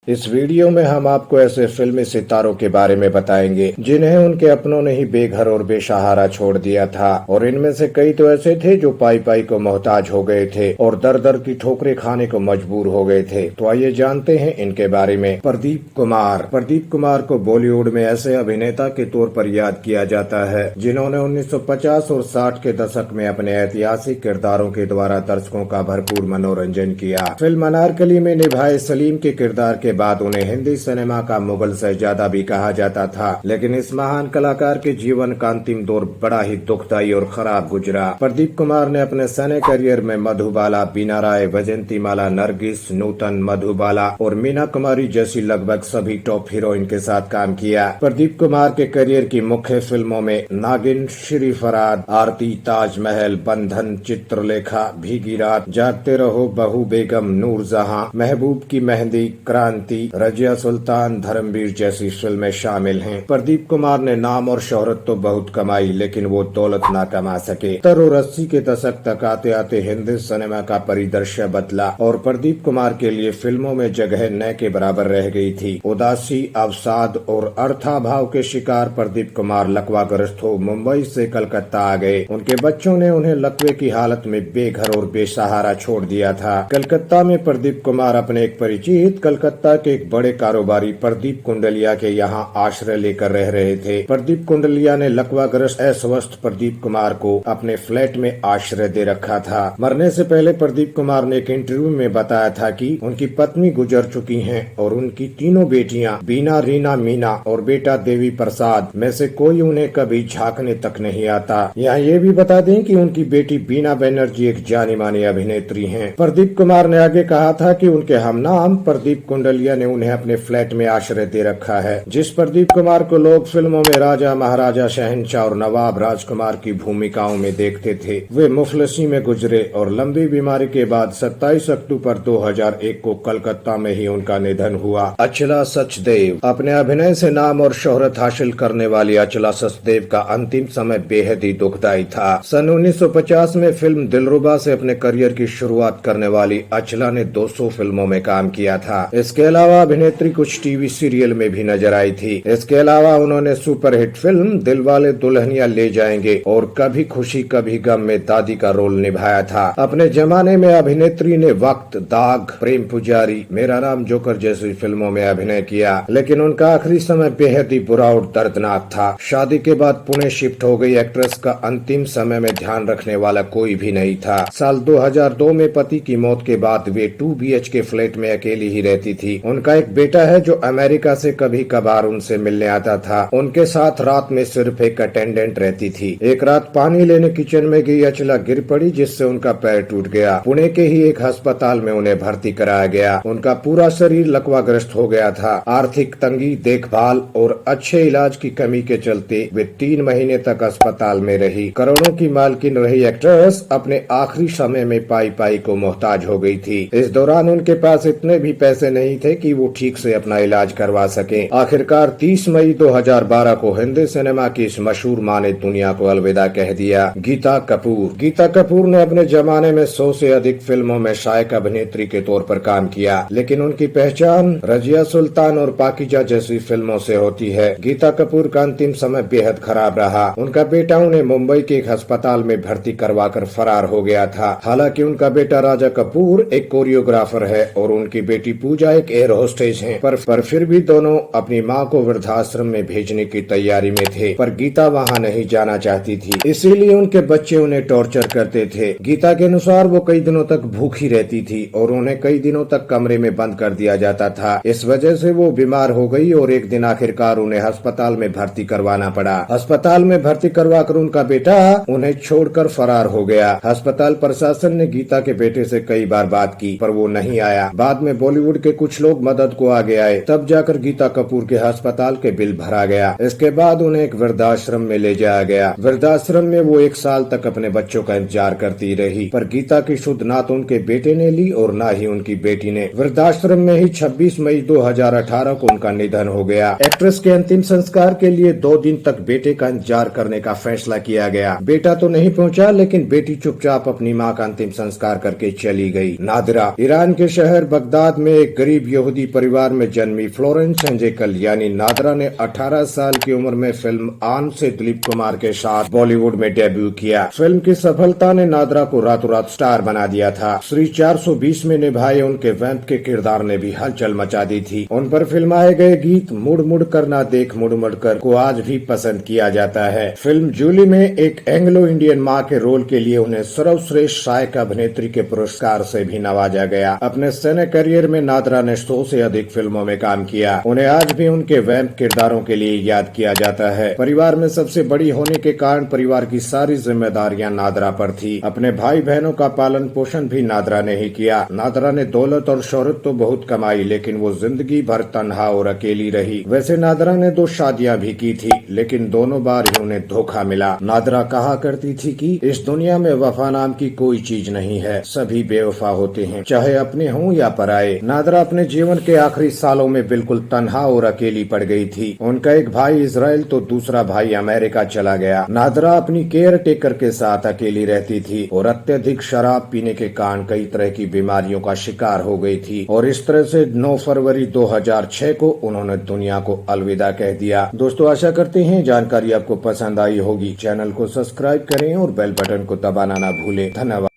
इस वीडियो में हम आपको ऐसे फिल्मी सितारों के बारे में बताएंगे जिन्हें उनके अपनों ने ही बेघर और बेसहारा छोड़ दिया था, और इनमें से कई तो ऐसे थे जो पाई पाई को मोहताज हो गए थे और दर दर की ठोकरें खाने को मजबूर हो गए थे। तो आइए जानते हैं इनके बारे में। प्रदीप कुमार को बॉलीवुड में ऐसे अभिनेता के तौर पर याद किया जाता है जिन्होंने 1950 और 60 के दशक में अपने ऐतिहासिक किरदारों के द्वारा दर्शकों का भरपूर मनोरंजन किया। फिल्म अनारकली में निभाए सलीम के किरदार के बाद उन्हें हिंदी सिनेमा का मुगल शहजादा भी कहा जाता था, लेकिन इस महान कलाकार के जीवन का अंतिम दौर बड़ा ही दुखदायी और खराब गुजरा। प्रदीप कुमार ने अपने सने करियर में मधुबाला, बीना राय, वैजंती माला, नरगिस, नूतन, मधुबाला और मीना कुमारी जैसी लगभग सभी टॉप हीरोइन के साथ काम किया। प्रदीप कुमार के करियर की मुख्य फिल्मों में नागिन, श्री फराद, आरती, ताजमहल, बंधन, चित्रलेखा, भीगी रात, जागते रहो, बहू बेगम, नूरजहां, महबूब की मेहंदी, क्रांति, रजिया सुल्तान, धर्मवीर जैसी फिल्में शामिल हैं। प्रदीप कुमार ने नाम और शोहरत तो बहुत कमाई, लेकिन वो दौलत ना कमा सके। 70 और 80 के दशक तक आते आते हिंदी सिनेमा का परिदृश्य बदला और प्रदीप कुमार के लिए फिल्मों में जगह न के बराबर रह गई थी। उदासी, अवसाद और अर्थाभाव के शिकार प्रदीप कुमार लकवाग्रस्त हो मुंबई से कलकत्ता आ गए। उनके बच्चों ने उन्हें लकवे की हालत में बेघर और बेसहारा छोड़ दिया था। कलकत्ता में प्रदीप कुमार अपने एक परिचित कलकत्ता के एक बड़े कारोबारी प्रदीप कुंडलिया के यहाँ आश्रय लेकर रह रहे थे। प्रदीप कुंडलिया ने लकवाग्रस्त अस्वस्थ प्रदीप कुमार को अपने फ्लैट में आश्रय दे रखा था। मरने से पहले प्रदीप कुमार ने एक इंटरव्यू में बताया था कि उनकी पत्नी गुजर चुकी हैं और उनकी तीनों बेटियां बीना, रीना, मीना और बेटा देवी प्रसाद में से कोई उन्हें कभी झांकने तक नहीं आता। यहाँ ये भी बता दें कि उनकी बेटी बीना बनर्जी एक जानी मानी अभिनेत्री हैं। प्रदीप कुमार ने आगे कहा था कि उनके हमनाम प्रदीप कुंडलिया ने उन्हें अपने फ्लैट में आश्रय दे रखा है। जिस प्रदीप कुमार को लोग फिल्मों में राजा, महाराजा, शहंशाह और नवाब राजकुमार की भूमिकाओं में देखते थे, वे मुफलिसी में गुजरे और लंबी बीमारी के बाद 27 अक्टूबर 2001 को कलकत्ता में ही उनका निधन हुआ। अचला सचदेव। अपने अभिनय से नाम और शोहरत हासिल करने वाली अचला सचदेव का अंतिम समय बेहद ही दुखदायी था। सन 1950 में फिल्म दिलरुबा से अपने करियर की शुरुआत करने वाली अचला ने 200 फिल्मों में काम किया था। इसके अलावा अभिनेत्री कुछ टीवी सीरियल में भी नजर आई थी। इसके अलावा उन्होंने सुपरहिट फिल्म दिलवाले दुल्हनिया ले जाएंगे और कभी खुशी कभी गम में दादी का रोल निभाया था। अपने जमाने में अभिनेत्री ने वक्त, दाग, प्रेम पुजारी, मेरा नाम जोकर जैसी फिल्मों में अभिनय किया, लेकिन उनका आखिरी समय बेहद ही बुरा और दर्दनाक था। शादी के बाद पुणे शिफ्ट हो गई एक्ट्रेस का अंतिम समय में ध्यान रखने वाला कोई भी नहीं था। साल 2002 में पति की मौत के बाद वे 2 BHK फ्लैट में अकेली ही रहती थी। उनका एक बेटा है जो अमेरिका से कभी कभार उनसे मिलने आता था। उनके साथ रात में सिर्फ एक अटेंडेंट रहती थी। एक रात पानी लेने किचन में गई अचला गिर पड़ी, जिससे उनका पैर टूट गया। पुणे के ही एक अस्पताल में उन्हें भर्ती कराया गया। उनका पूरा शरीर लकवाग्रस्त हो गया था। आर्थिक तंगी, देखभाल और अच्छे इलाज की कमी के चलते वे 3 महीने तक अस्पताल में रही। करोड़ों की मालकिन रही एक्ट्रेस अपने आखिरी समय में पाई पाई को मोहताज हो गई थी। इस दौरान उनके पास इतने भी पैसे नहीं थे कि वो ठीक से अपना इलाज करवा सके। आखिरकार 30 मई 2012 को हिंदी सिनेमा की इस मशहूर मां ने दुनिया को अलविदा कह दिया। गीता कपूर ने अपने जमाने में 100 से अधिक फिल्मों में सहायक अभिनेत्री के तौर पर काम किया, लेकिन उनकी पहचान रजिया सुल्तान और पाकीजा जैसी फिल्मों से होती है। गीता कपूर का अंतिम समय बेहद खराब रहा। उनका बेटा उन्हें मुंबई के एक अस्पताल में भर्ती करवाकर फरार हो गया था। हालांकि उनका बेटा राजा कपूर एक कोरियोग्राफर है और उनकी बेटी पूजा एक एयर होस्टेस है, पर फिर भी दोनों अपनी मां को वृद्धाश्रम में भेजने की तैयारी में थे, पर गीता वहां नहीं जाना चाहती थी, इसीलिए उनके बच्चे उन्हें टॉर्चर करते थे। गीता के अनुसार वो कई दिनों तक भूखी रहती थी और उन्हें कई दिनों तक कमरे में बंद कर दिया जाता था। इस वजह से वो बीमार हो गई और एक दिन आखिरकार उन्हें अस्पताल में भर्ती करवाना पड़ा। अस्पताल में भर्ती करवाकर उनका बेटा उन्हें छोड़कर फरार हो गया। अस्पताल प्रशासन ने गीता के बेटे से कई बार बात की, पर वो नहीं आया। बाद में बॉलीवुड के कुछ लोग मदद को आगे आए, तब जाकर गीता कपूर के अस्पताल के बिल भरा गया। इसके बाद उन्हें एक वृद्धाश्रम में ले जाया गया। वृद्धाश्रम में वो 1 साल तक अपने बच्चों का इंतजार करती रही, पर गीता की शुद्ध ना तो उनके बेटे ने ली और ना ही उनकी बेटी ने। वृद्धाश्रम में ही 26 मई 2018 को उनका निधन हो गया। एक्ट्रेस के अंतिम संस्कार के लिए 2 दिन तक बेटे का इंतजार करने का फैसला किया गया। बेटा तो नहीं पहुंचा, लेकिन बेटी चुपचाप अपनी मां का अंतिम संस्कार करके चली गई। नादिरा। ईरान के शहर बगदाद में एक गरीब यहूदी परिवार में जन्मी फ्लोरेंस एंजेकल यानी नादरा ने 18 साल की उम्र में फिल्म आन से दिलीप कुमार के साथ बॉलीवुड में डेब्यू किया। फिल्म की सफलता ने नादरा को रातों रात स्टार बना दिया था। श्री 420 में निभाए उनके वैम्प के किरदार ने भी हलचल मचा दी थी। उन पर फिल्माए गए गीत मुड़ मुड़ कर ना देख मुड़ मुड़ कर को आज भी पसंद किया जाता है। फिल्म जूली में एक एंग्लो इंडियन माँ के रोल के लिए उन्हें सर्वश्रेष्ठ सहायक अभिनेत्री के पुरस्कार से भी नवाजा गया। अपने सिने करियर में नादरा ने 100 से अधिक फिल्मों में काम किया। उन्हें आज भी उनके वैम्प किरदारों के लिए याद किया जाता है। परिवार में सबसे बड़ी होने के कारण परिवार की सारी जिम्मेदारियां नादरा पर थी। अपने भाई बहनों का पालन पोषण भी नादरा ने ही किया। नादरा ने दौलत और शोहरत तो बहुत कमाई, लेकिन वो जिंदगी भर तन्हा और अकेली रही। वैसे नादरा ने 2 शादियां भी की थी, लेकिन दोनों बार ही उन्हें धोखा मिला। नादरा कहा करती थी कि इस दुनिया में वफा नाम की कोई चीज नहीं है, सभी बेवफा होते हैं, चाहे अपने हों या पराए। नादरा अपने जीवन के आखिरी सालों में बिल्कुल तन्हा और अकेली पड़ गई थी। उनका एक भाई इजराइल तो दूसरा भाई अमेरिका चला गया। नादरा अपनी केयर टेकर के साथ अकेली रहती थी और अत्यधिक शराब पीने के कारण कई तरह की बीमारियों का शिकार हो गई थी और इस तरह से 9 फरवरी 2006 को उन्होंने दुनिया को अलविदा कह दिया। दोस्तों, आशा करते हैं जानकारी आपको पसंद आई होगी। चैनल को सब्सक्राइब करें और बेल बटन को दबाना ना भूलें। धन्यवाद।